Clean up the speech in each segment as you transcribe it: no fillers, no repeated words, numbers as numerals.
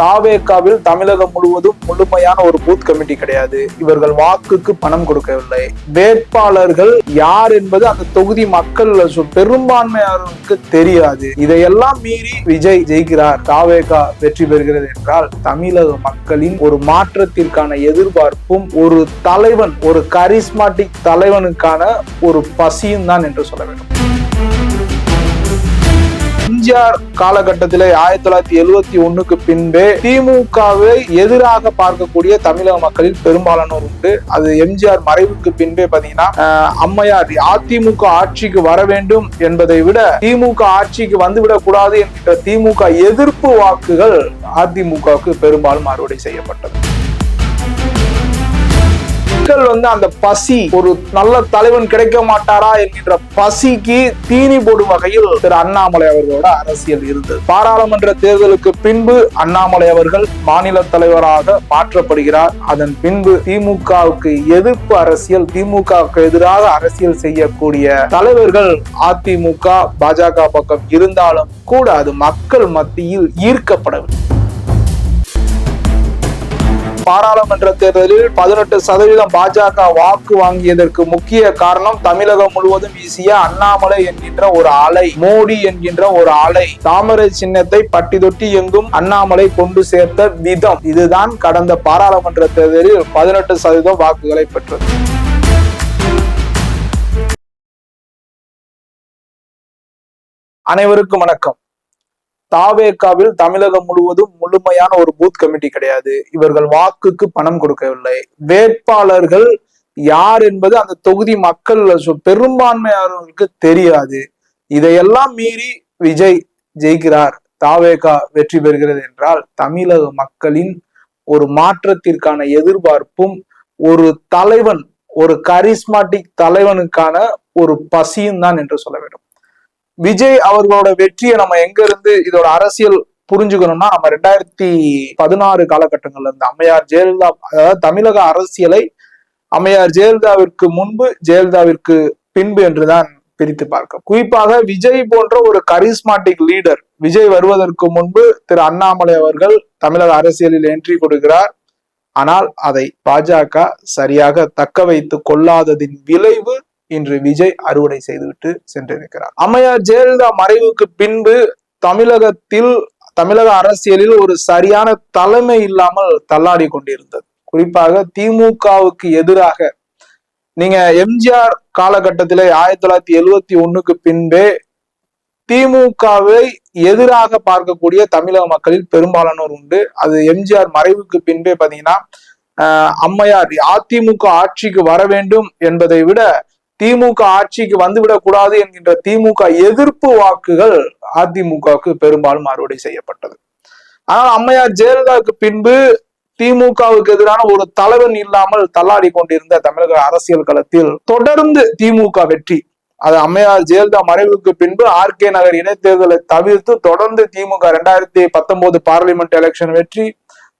தாவேகாவில் தமிழகம் முழுவதும் முழுமையான ஒரு பூத் கமிட்டி கிடையாது. இவர்கள் வாக்குக்கு பணம் கொடுக்கவில்லை. வேட்பாளர்கள் யார் என்பது அந்த தொகுதி மக்கள் பெரும்பான்மையானவருக்கு தெரியாது. இதையெல்லாம் மீறி விஜய் ஜெயிக்கிறார், தாவேகா வெற்றி பெறுகிறது என்றால் தமிழக மக்களின் ஒரு மாற்றத்திற்கான எதிர்பார்ப்பும் ஒரு தலைவன், ஒரு கரிஸ்மாட்டிக் தலைவனுக்கான ஒரு பசியும் தான் என்று சொல்ல வேண்டும். எம்ஜிஆர் காலகட்டத்திலே 1971க்கு பின்பே திமுகவை எதிராக பார்க்கக்கூடிய தமிழக மக்களில் பெரும்பாலானோர் உண்டு. அது எம்ஜிஆர் மறைவுக்கு பின்பே பாத்தீங்கன்னா அம்மையார் அதிமுக ஆட்சிக்கு வர வேண்டும் என்பதை விட திமுக ஆட்சிக்கு வந்துவிடக் கூடாது என்கிற திமுக எதிர்ப்பு வாக்குகள் அதிமுகவுக்கு பெரும்பாலும் அறுவடை செய்யப்பட்டது. அந்த பசி, ஒரு நல்ல தலைவன் கிடைக்க மாட்டாரா என்கின்ற பசிக்கு தீனி போடும் வகையில் திரு அண்ணாமலை அவர்களோட அரசியல் இருந்தது. பாராளுமன்ற தேர்தலுக்கு பின்பு அண்ணாமலை அவர்கள் மாநில தலைவராக மாற்றப்படுகிறார். அதன் பின்பு திமுகவுக்கு எதிர்ப்பு அரசியல், திமுகவுக்கு எதிராக அரசியல் செய்யக்கூடிய தலைவர்கள் அதிமுக பாஜக பக்கம் இருந்தாலும் கூட அது மக்கள் மத்தியில் ஈர்க்கப்படவில்லை. பாராளுமன்ற தேர்தலில் 18% பாஜக வாக்கு வாங்கியதற்கு முக்கிய காரணம் தமிழகம் முழுவதும் வீசிய அண்ணாமலை என்கின்ற ஒரு அலை, மோடி என்கின்ற ஒரு அலை, தாமரை சின்னத்தை பட்டி தொட்டி எங்கும் அண்ணாமலை கொண்டு சேர்த்த விதம், இதுதான் கடந்த பாராளுமன்ற தேர்தலில் 18% வாக்குகளை பெற்றது. அனைவருக்கும் வணக்கம். தாவேகாவில் தமிழகம் முழுவதும் முழுமையான ஒரு பூத் கமிட்டி கிடையாது. இவர்கள் வாக்குக்கு பணம் கொடுக்கவில்லை. வேட்பாளர்கள் யார் என்பது அந்த தொகுதி மக்கள் பெரும்பான்மையானவர்களுக்கு தெரியாது. இதையெல்லாம் மீறி விஜய் ஜெயிக்கிறார், தாவேகா வெற்றி பெறுகிறது என்றால் தமிழக மக்களின் ஒரு மாற்றத்திற்கான எதிர்பார்ப்பும் ஒரு தலைவன், ஒரு கரிஸ்மாட்டிக் தலைவனுக்கான ஒரு பசியும் தான் என்று சொல்ல வேண்டும். விஜய் அவர்களோட வெற்றியை நம்ம எங்க இருந்து இதோட அரசியல் புரிஞ்சுக்கணும்னா, நம்ம 2016 காலகட்டங்கள்ல இருந்து அம்மையார் ஜெயலலிதா, அதாவது தமிழக அரசியலை அம்மையார் ஜெயலலிதாவிற்கு முன்பு, ஜெயலலிதாவிற்கு பின்பு என்றுதான் பிரித்து பார்க்க. குறிப்பாக விஜய் போன்ற ஒரு கரிஸ்மாட்டிக் லீடர், விஜய் வருவதற்கு முன்பு திரு அண்ணாமலை அவர்கள் தமிழக அரசியலில் என்ட்ரி கொடுக்கிறார். ஆனால் அதை பாஜக சரியாக தக்க வைத்துக் கொள்ளாததின் விளைவு இன்று விஜய் அறுவடை செய்துவிட்டு சென்றிருக்கிறார். அம்மையார் ஜெயலலிதா மறைவுக்கு பின்பு தமிழக அரசியலில் ஒரு சரியான தலைமை இல்லாமல் தள்ளாடி கொண்டிருந்தது. குறிப்பாக திமுகவுக்கு எதிராக, நீங்க எம்ஜிஆர் காலகட்டத்திலே 1971க்கு பின்பே திமுகவை எதிராக பார்க்கக்கூடிய தமிழக மக்களில் பெரும்பாலானோர் உண்டு. அது எம்ஜிஆர் மறைவுக்கு பின்பே பாத்தீங்கன்னா அம்மையார் அதிமுக ஆட்சிக்கு வர வேண்டும் என்பதை விட திமுக ஆட்சிக்கு வந்துவிடக் கூடாது என்கின்ற திமுக எதிர்ப்பு வாக்குகள் அதிமுகவுக்கு பெரும்பாலும் அறுவடை செய்யப்பட்டது. ஆனால் அம்மையார் ஜெயலலிதாவுக்கு பின்பு திமுகவுக்கு எதிரான ஒரு தலைவன் இல்லாமல் தள்ளாடி கொண்டிருந்த தமிழக அரசியல் களத்தில் தொடர்ந்து திமுக வெற்றி. அது அம்மையார் ஜெயலலிதா மறைவுக்கு பின்பு RK நகர் இடைத்தேர்தலை தவிர்த்து தொடர்ந்து திமுக 2019 பார்லிமெண்ட் எலெக்ஷன் வெற்றி,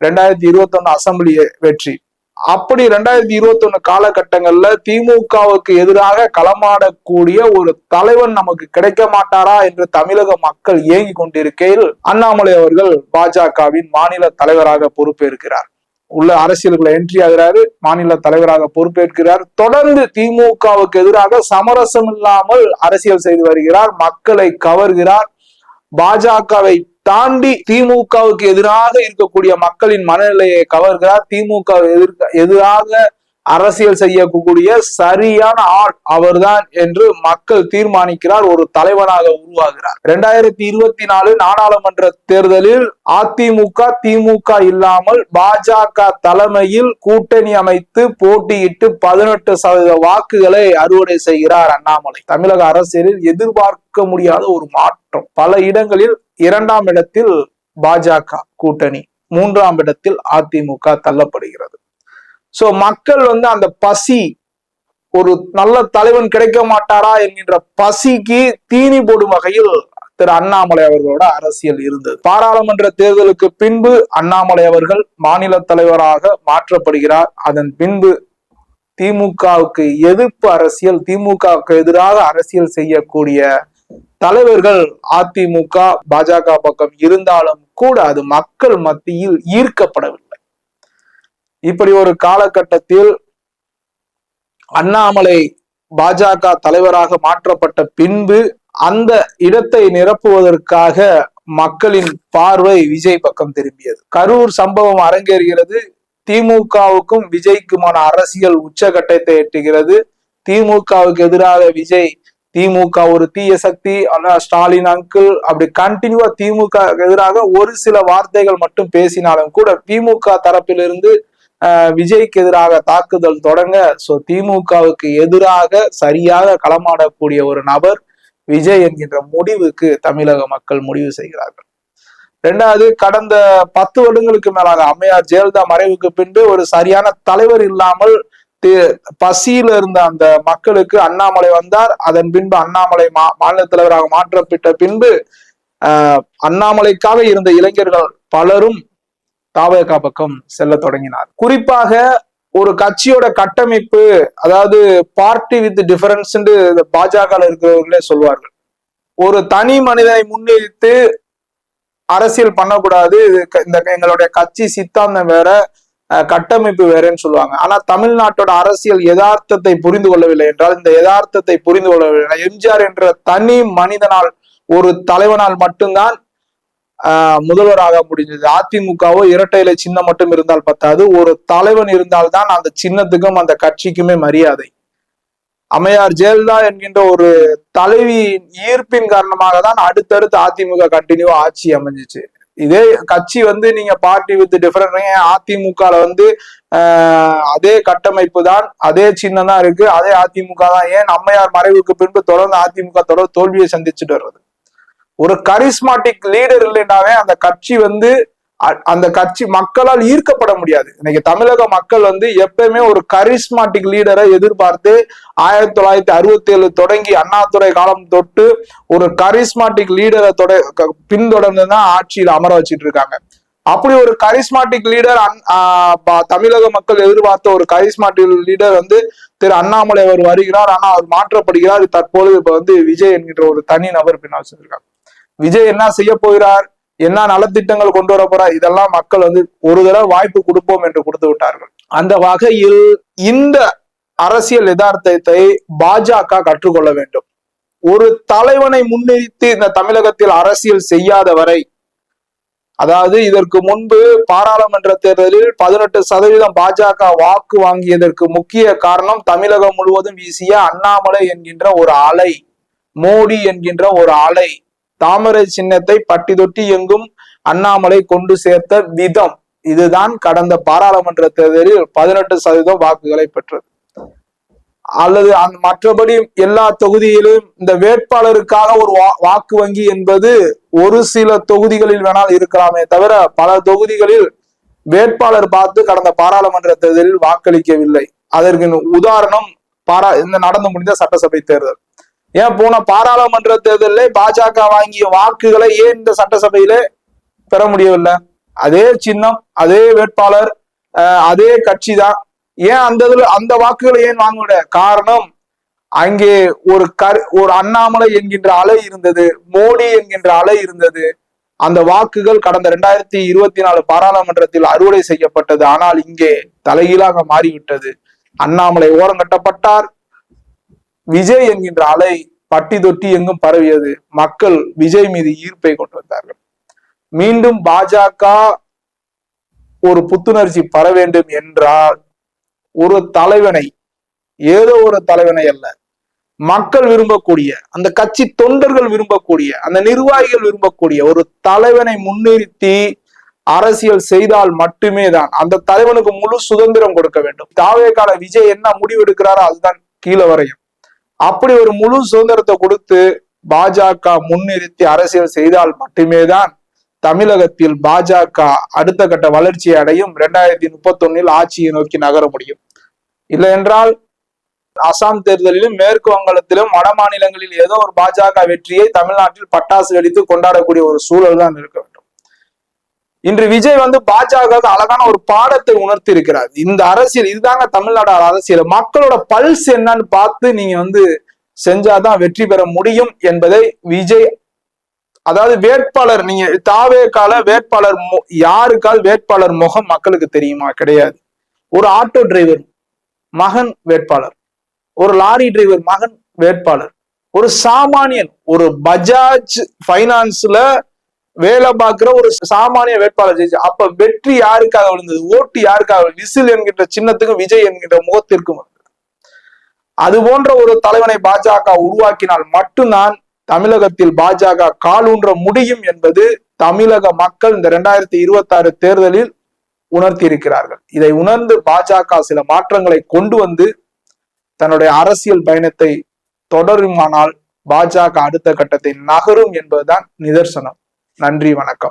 2021 அசம்பிளி வெற்றி. அப்படி 2021 காலகட்டங்கள்ல திமுகவுக்கு எதிராக களமாடக்கூடிய ஒரு தலைவன் நமக்கு கிடைக்க மாட்டாரா என்று தமிழக மக்கள் ஏங்கி கொண்டிருக்கையில் அண்ணாமலை அவர்கள் பாஜகவின் மாநில தலைவராக பொறுப்பேற்கிறார். உள்ள அரசியலுக்குள்ள என்ட்ரி ஆகிறாரு, மாநில தலைவராக பொறுப்பேற்கிறார். தொடர்ந்து திமுகவுக்கு எதிராக சமரசம் இல்லாமல் அரசியல் செய்து வருகிறார், மக்களை கவர்கிறார். பாஜகவை தாண்டி திமுகவுக்கு எதிராக இருக்கக்கூடிய மக்களின் மனநிலையை கவர்கிறார். திமுக எதிராக அரசியல் செய்யக்கூடிய சரியான ஆள் அவர்தான் என்று மக்கள் தீர்மானிக்கிறார், ஒரு தலைவனாக உருவாகிறார். 2024 நாடாளுமன்ற தேர்தலில் அதிமுக திமுக இல்லாமல் பாஜக தலைமையில் கூட்டணி அமைத்து போட்டியிட்டு 18% வாக்குகளை அறுவடை செய்கிறார் அண்ணாமலை. தமிழக அரசியலில் எதிர்பார்க்க முடியாத ஒரு மாற்றம். பல இடங்களில் 2ஆம் இடத்தில் பாஜக கூட்டணி, 3ஆம் இடத்தில் அதிமுக தள்ளப்படுகிறது. சோ மக்கள் அந்த பசி, ஒரு நல்ல தலைவன் கிடைக்க மாட்டாரா என்கின்ற பசிக்கு தீனி போடும் வகையில் திரு அண்ணாமலை அவர்களோட அரசியல் இருந்தது. பாராளுமன்ற தேர்தலுக்கு பின்பு அண்ணாமலை அவர்கள் மாநில தலைவராக மாற்றப்படுகிறார். அதன் பின்பு திமுகவுக்கு எதிர்ப்பு அரசியல், திமுகவுக்கு எதிராக அரசியல் செய்யக்கூடிய தலைவர்கள் அதிமுக பாஜக பக்கம் இருந்தாலும் கூட அது மக்கள் மத்தியில் ஈர்க்கப்படவில்லை. இப்படி ஒரு காலகட்டத்தில் அண்ணாமலை பாஜக தலைவராக மாற்றப்பட்ட பின்பு அந்த இடத்தை நிரப்புவதற்காக மக்களின் பார்வை விஜய் பக்கம் திரும்பியது. கரூர் சம்பவம் அரங்கேறுகிறது. திமுகவுக்கும் விஜய்க்குமான அரசியல் உச்சகட்டத்தை எட்டுகிறது. திமுகவுக்கு எதிராக விஜய் திமுக ஒரு தீய சக்தி, ஸ்டாலின் அங்கிள் அப்படி கண்டினியூவா திமுக எதிராக ஒரு சில வார்த்தைகள் மட்டும் பேசினாலும் கூட திமுக தரப்பிலிருந்து விஜய்க்கு எதிராக தாக்குதல் தொடங்க திமுகவுக்கு எதிராக சரியாக களமாடக்கூடிய ஒரு நபர் விஜய் என்கின்ற முடிவுக்கு தமிழக மக்கள் முடிவு செய்கிறார்கள். இரண்டாவது, கடந்த 10 வருடங்களுக்கு மேலாக அம்மையார் ஜெயலலிதா மறைவுக்கு பின்பு ஒரு சரியான தலைவர் இல்லாமல் பசியில இருந்த அந்த மக்களுக்கு அண்ணாமலை வந்தார். அதன் பின்பு அண்ணாமலை மாநில தலைவராக மாற்றப்பட்ட பின்பு அண்ணாமலைக்காக இருந்த இளைஞர்கள் பலரும் தாவேகா பக்கம் செல்ல தொடங்கினார். குறிப்பாக ஒரு கட்சியோட கட்டமைப்பு, அதாவது பார்ட்டி வித் டிஃபரன்ஸ் பாஜக இருக்கிறவர்களே சொல்வார்கள். ஒரு தனி மனிதனை முன்னிறுத்து அரசியல் பண்ணக்கூடாது, இந்த எங்களுடைய கட்சி சித்தாந்தம் வேற, கட்டமைப்பு வேறன்னு சொல்லுவாங்க. ஆனா தமிழ்நாட்டோட அரசியல் யதார்த்தத்தை புரிந்து கொள்ளவில்லை என்றால், இந்த யதார்த்தத்தை புரிந்து கொள்ளவில்லை. எம்ஜிஆர் என்ற தனி மனிதனால், ஒரு தலைவனால் மட்டும்தான் முதல்வராக முடிஞ்சது. அதிமுகவோ இரட்டை இலை சின்னம் மட்டும் இருந்தால் பத்தாது, ஒரு தலைவன் இருந்தால்தான் அந்த சின்னத்துக்கும் அந்த கட்சிக்குமே மரியாதை. அம்மையார் ஜெயலலிதா என்கின்ற ஒரு தலைவி ஈர்ப்பின் காரணமாக தான் அடுத்தடுத்து அதிமுக கண்டினியூ ஆட்சி அமைஞ்சிச்சு. இதே கட்சி நீங்க பார்ட்டி வித் டிஃபரண்ட், அதிமுக அதே கட்டமைப்பு தான், அதே சின்னம் தான் இருக்கு, அதே அதிமுக தான். ஏன் அம்மையார் மறைவுக்கு பின்பு தொடர்ந்து அதிமுக தொடர் தோல்வியை சந்திச்சுட்டு வர்றது. ஒரு கரிஸ்மாட்டிக் லீடர் இல்லைன்னாவே அந்த கட்சி அந்த கட்சி மக்களால் ஈர்க்கப்பட முடியாது. இன்னைக்கு தமிழக மக்கள் எப்பயுமே ஒரு கரிஸ்மாட்டிக் லீடரை எதிர்பார்த்து 1967 தொடங்கி அண்ணாதுரை காலம் தொட்டு ஒரு கரிஸ்மாட்டிக் லீடரை பின்தொடர்ந்துதான் ஆட்சியில் அமர வச்சிட்டு இருக்காங்க. அப்படி ஒரு கரிஸ்மாட்டிக் லீடர் தமிழக மக்கள் எதிர்பார்த்த ஒரு கரிஸ்மாட்டிக் லீடர் திரு அண்ணாமலை அவர் வருகிறார். ஆனா அவர் மாற்றப்படுகிறார். தற்போது இப்ப விஜய் என்கின்ற ஒரு தனி நபர் பின்னால் சொல்லியிருக்காங்க. விஜய் என்ன செய்ய போகிறார், என்ன நலத்திட்டங்கள் கொண்டு வர போறார், இதெல்லாம் மக்கள் ஒரு தடவை வாய்ப்பு கொடுப்போம் என்று கொடுத்து விட்டார்கள். அந்த வகையில் இந்த அரசியல் யதார்த்தத்தை பாஜக கற்றுக்கொள்ள வேண்டும். ஒரு தலைவனை முன்னிறுத்தி இந்த தமிழகத்தில் அரசியல் செய்யாத வரை, அதாவது இதற்கு முன்பு பாராளுமன்ற தேர்தலில் 18% பாஜக வாக்கு வாங்கியதற்கு முக்கிய காரணம் தமிழகம் முழுவதும் வீசிய அண்ணாமலை என்கின்ற ஒரு அலை, மோடி என்கின்ற ஒரு அலை, தாமரை சின்னத்தை பட்டி தொட்டி எங்கும் அண்ணாமலை கொண்டு சேர்த்த விதம், இதுதான் கடந்த பாராளுமன்ற தேர்தலில் 18% வாக்குகளை பெற்றது. அல்லது மற்றபடி எல்லா தொகுதியிலும் இந்த வேட்பாளருக்காக ஒரு வாக்கு வங்கி என்பது ஒரு சில தொகுதிகளில் வேணால் இருக்கலாமே தவிர பல தொகுதிகளில் வேட்பாளர் பார்த்து கடந்த பாராளுமன்ற தேர்தலில் வாக்களிக்கவில்லை. அதற்கு உதாரணம் இந்த நடந்து முடிந்த சட்டசபை தேர்தல். ஏன் போன பாராளுமன்ற தேர்தலில் பாஜக வாங்கிய வாக்குகளை ஏன் இந்த சட்டசபையிலே பெற முடியவில்லை? அதே சின்னம், அதே வேட்பாளர், அதே கட்சி தான். ஏன் அந்த வாக்குகளை ஏன் வாங்க முடிய? காரணம், அங்கே ஒரு அண்ணாமலை என்கின்ற அலை இருந்தது, மோடி என்கின்ற அலை இருந்தது. அந்த வாக்குகள் கடந்த 2024 பாராளுமன்றத்தில் அறுவடை செய்யப்பட்டது. ஆனால் இங்கே தலைகீழாக மாறிவிட்டது. அண்ணாமலை ஓரங்கட்டப்பட்டார். விஜய் என்கின்ற அலை பட்டி தொட்டி எங்கும் பரவியது. மக்கள் விஜய் மீது ஈர்ப்பை கொண்டு வந்தார்கள். மீண்டும் பாஜக ஒரு புத்துணர்ச்சி பெற வேண்டும் என்றால் ஒரு தலைவனை, ஏதோ ஒரு தலைவனை அல்ல, மக்கள் விரும்பக்கூடிய, அந்த கட்சி தொண்டர்கள் விரும்பக்கூடிய, அந்த நிர்வாகிகள் விரும்பக்கூடிய ஒரு தலைவனை முன்னிறுத்தி அரசியல் செய்தால் மட்டுமே தான் அந்த தலைவனுக்கு முழு சுதந்திரம் கொடுக்க வேண்டும். தாவேகால விஜய் என்ன முடிவு எடுக்கிறாரோ அதுதான் கீழே வரையும். அப்படி ஒரு முழு சுதந்திரத்தை கொடுத்து பாஜக முன்னிறுத்தி அரசியல் செய்தால் மட்டுமே தான் தமிழகத்தில் பாஜக அடுத்த கட்ட வளர்ச்சி அடையும். 2031 ஆட்சியை நோக்கி நகர முடியும். இல்லை என்றால் அசாம் தேர்தலிலும் மேற்கு வங்கத்திலும் வட மாநிலங்களில் ஏதோ ஒரு பாஜக வெற்றியை தமிழ்நாட்டில் பட்டாசு வெடித்து கொண்டாடக்கூடிய ஒரு சூழல் தான் இருக்க வேண்டும். இன்று விஜய் பாஜக அழகான ஒரு பாடத்தை உணர்த்தி இருக்கிறார். இந்த அரசியல் இதுதாங்க தமிழ்நாடு அரசியல். மக்களோட பல்ஸ் என்னன்னு பார்த்து நீங்க செஞ்சாதான் வெற்றி பெற முடியும் என்பதை விஜய் அதாவது வேட்பாளர், நீங்க தாவேகால வேட்பாளர் யாருக்கால் வேட்பாளர் முகம் மக்களுக்கு தெரியுமா? கிடையாது. ஒரு ஆட்டோ டிரைவர் மகன் வேட்பாளர், ஒரு லாரி டிரைவர் மகன் வேட்பாளர், ஒரு சாமானியன், ஒரு பஜாஜ் பைனான்ஸ்ல வேலை பார்க்கிற ஒரு சாமானிய வேட்பாளர் ஜெயிச்சு. அப்ப வெற்றி யாருக்காக விழுந்தது? ஓட்டு யாருக்காக? விசில் என்கின்ற சின்னத்துக்கும் விஜய் என்கின்ற முகத்திற்கும். அது போன்ற ஒரு தலைவனை பாஜக உருவாக்கினால் மட்டும்தான் தமிழகத்தில் பாஜக காலூன்ற முடியும் என்பது தமிழக மக்கள் இந்த 2026 தேர்தலில் உணர்த்தி இருக்கிறார்கள். இதை உணர்ந்து பாஜக சில மாற்றங்களை கொண்டு வந்து தன்னுடைய அரசியல் பயணத்தை தொடருமானால் பாஜக அடுத்த கட்டத்தை நகரும் என்பதுதான் நிதர்சனம். நன்றி, வணக்கம்.